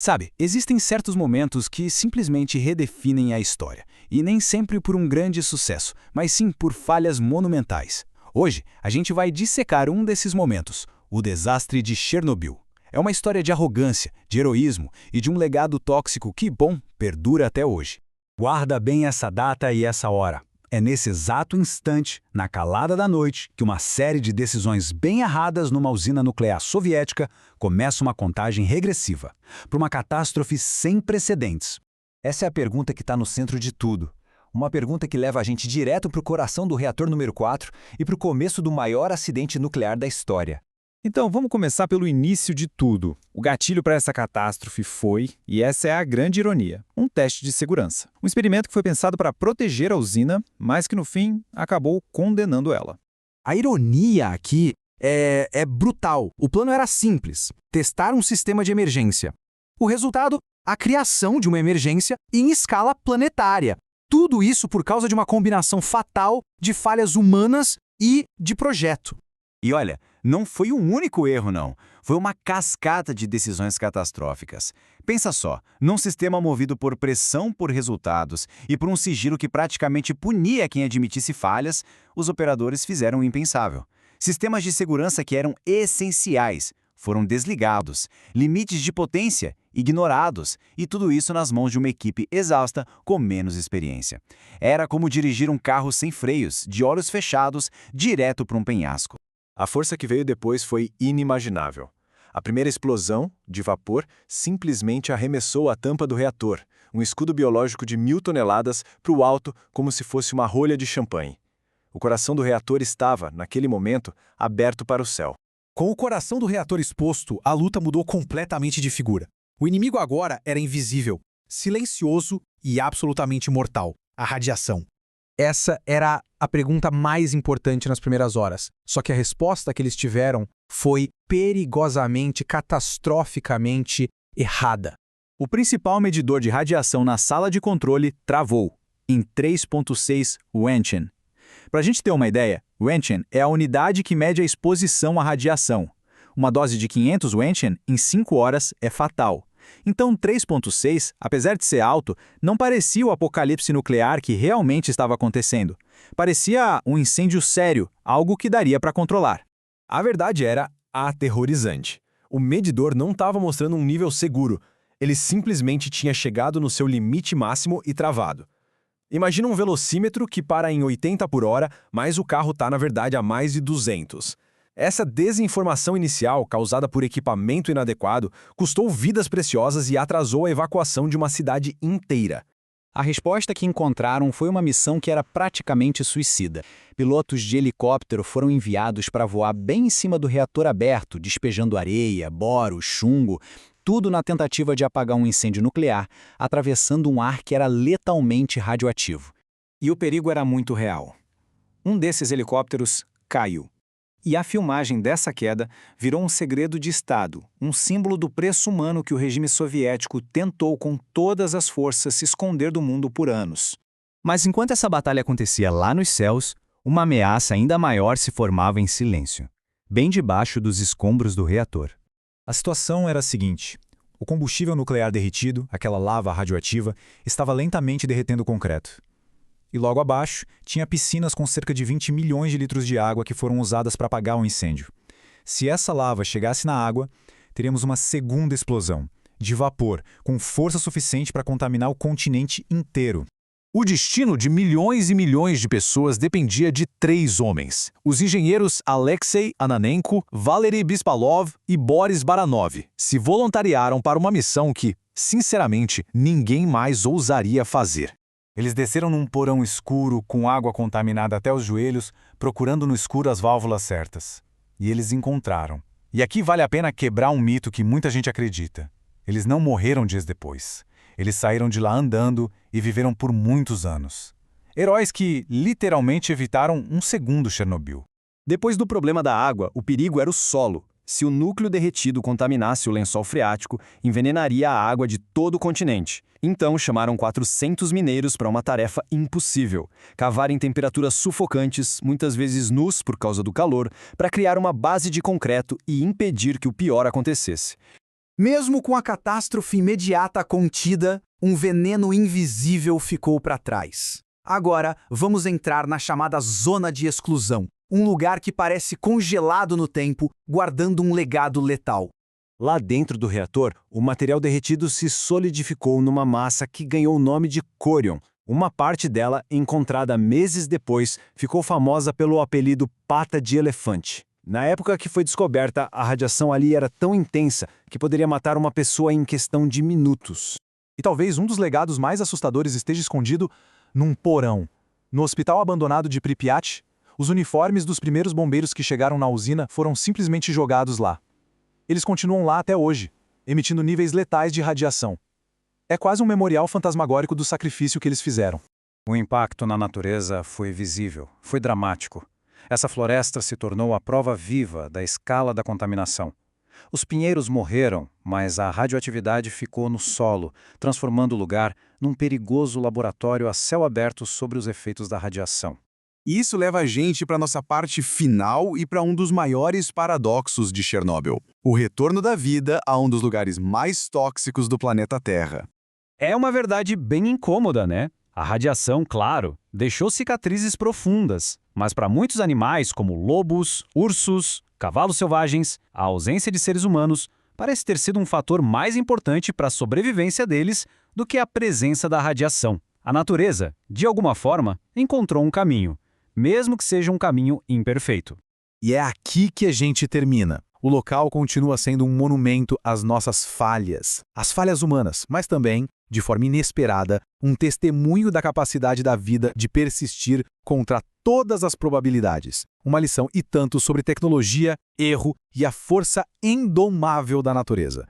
Sabe, existem certos momentos que simplesmente redefinem a história, e nem sempre por um grande sucesso, mas sim por falhas monumentais. Hoje, a gente vai dissecar um desses momentos, o desastre de Chernobyl. É uma história de arrogância, de heroísmo e de um legado tóxico que, bom, perdura até hoje. Guarda bem essa data e essa hora. É nesse exato instante, na calada da noite, que uma série de decisões bem erradas numa usina nuclear soviética começa uma contagem regressiva para uma catástrofe sem precedentes. Essa é a pergunta que está no centro de tudo. Uma pergunta que leva a gente direto para o coração do reator número 4 e para o começo do maior acidente nuclear da história. Então, vamos começar pelo início de tudo. O gatilho para essa catástrofe foi, e essa é a grande ironia, um teste de segurança. Um experimento que foi pensado para proteger a usina, mas que no fim acabou condenando ela. A ironia aqui é brutal. O plano era simples: testar um sistema de emergência. O resultado? A criação de uma emergência em escala planetária. Tudo isso por causa de uma combinação fatal de falhas humanas e de projeto. E olha, não foi um único erro, não. Foi uma cascata de decisões catastróficas. Pensa só, num sistema movido por pressão por resultados e por um sigilo que praticamente punia quem admitisse falhas, os operadores fizeram o impensável. Sistemas de segurança que eram essenciais foram desligados, limites de potência ignorados, e tudo isso nas mãos de uma equipe exausta com menos experiência. Era como dirigir um carro sem freios, de olhos fechados, direto para um penhasco. A força que veio depois foi inimaginável. A primeira explosão, de vapor, simplesmente arremessou a tampa do reator, um escudo biológico de 1000 toneladas, para o alto como se fosse uma rolha de champanhe. O coração do reator estava, naquele momento, aberto para o céu. Com o coração do reator exposto, a luta mudou completamente de figura. O inimigo agora era invisível, silencioso e absolutamente mortal: a radiação. Essa era a pergunta mais importante nas primeiras horas. Só que a resposta que eles tiveram foi perigosamente, catastroficamente errada. O principal medidor de radiação na sala de controle travou, em 3,6 Roentgen. Para a gente ter uma ideia, Roentgen é a unidade que mede a exposição à radiação. Uma dose de 500 Roentgen em 5 horas é fatal. Então 3,6, apesar de ser alto, não parecia o apocalipse nuclear que realmente estava acontecendo. Parecia um incêndio sério, algo que daria para controlar. A verdade era aterrorizante. O medidor não estava mostrando um nível seguro. Ele simplesmente tinha chegado no seu limite máximo e travado. Imagina um velocímetro que para em 80 por hora, mas o carro está, na verdade, a mais de 200. Essa desinformação inicial, causada por equipamento inadequado, custou vidas preciosas e atrasou a evacuação de uma cidade inteira. A resposta que encontraram foi uma missão que era praticamente suicida. Pilotos de helicóptero foram enviados para voar bem em cima do reator aberto, despejando areia, boro, chumbo, tudo na tentativa de apagar um incêndio nuclear, atravessando um ar que era letalmente radioativo. E o perigo era muito real. Um desses helicópteros caiu. E a filmagem dessa queda virou um segredo de Estado, um símbolo do preço humano que o regime soviético tentou com todas as forças se esconder do mundo por anos. Mas enquanto essa batalha acontecia lá nos céus, uma ameaça ainda maior se formava em silêncio, bem debaixo dos escombros do reator. A situação era a seguinte: o combustível nuclear derretido, aquela lava radioativa, estava lentamente derretendo o concreto. E logo abaixo, tinha piscinas com cerca de 20 milhões de litros de água que foram usadas para apagar o incêndio. Se essa lava chegasse na água, teríamos uma segunda explosão, de vapor, com força suficiente para contaminar o continente inteiro. O destino de milhões e milhões de pessoas dependia de 3 homens: os engenheiros Alexei Ananenko, Valery Bispalov e Boris Baranov se voluntariaram para uma missão que, sinceramente, ninguém mais ousaria fazer. Eles desceram num porão escuro, com água contaminada até os joelhos, procurando no escuro as válvulas certas. E eles encontraram. E aqui vale a pena quebrar um mito que muita gente acredita. Eles não morreram dias depois. Eles saíram de lá andando e viveram por muitos anos. Heróis que, literalmente, evitaram um segundo Chernobyl. Depois do problema da água, o perigo era o solo. Se o núcleo derretido contaminasse o lençol freático, envenenaria a água de todo o continente. Então chamaram 400 mineiros para uma tarefa impossível: cavar em temperaturas sufocantes, muitas vezes nus por causa do calor, para criar uma base de concreto e impedir que o pior acontecesse. Mesmo com a catástrofe imediata contida, um veneno invisível ficou para trás. Agora, vamos entrar na chamada zona de exclusão, um lugar que parece congelado no tempo, guardando um legado letal. Lá dentro do reator, o material derretido se solidificou numa massa que ganhou o nome de corion. Uma parte dela, encontrada meses depois, ficou famosa pelo apelido pata de elefante. Na época que foi descoberta, a radiação ali era tão intensa que poderia matar uma pessoa em questão de minutos. E talvez um dos legados mais assustadores esteja escondido num porão. No hospital abandonado de Pripyat, os uniformes dos primeiros bombeiros que chegaram na usina foram simplesmente jogados lá. Eles continuam lá até hoje, emitindo níveis letais de radiação. É quase um memorial fantasmagórico do sacrifício que eles fizeram. O impacto na natureza foi visível, foi dramático. Essa floresta se tornou a prova viva da escala da contaminação. Os pinheiros morreram, mas a radioatividade ficou no solo, transformando o lugar num perigoso laboratório a céu aberto sobre os efeitos da radiação. E isso leva a gente para nossa parte final e para um dos maiores paradoxos de Chernobyl: o retorno da vida a um dos lugares mais tóxicos do planeta Terra. É uma verdade bem incômoda, né? A radiação, claro, deixou cicatrizes profundas, mas para muitos animais, como lobos, ursos, cavalos selvagens, a ausência de seres humanos parece ter sido um fator mais importante para a sobrevivência deles do que a presença da radiação. A natureza, de alguma forma, encontrou um caminho, mesmo que seja um caminho imperfeito. E é aqui que a gente termina. O local continua sendo um monumento às nossas falhas, às falhas humanas, mas também, de forma inesperada, um testemunho da capacidade da vida de persistir contra todas as probabilidades. Uma lição e tanto sobre tecnologia, erro e a força indomável da natureza.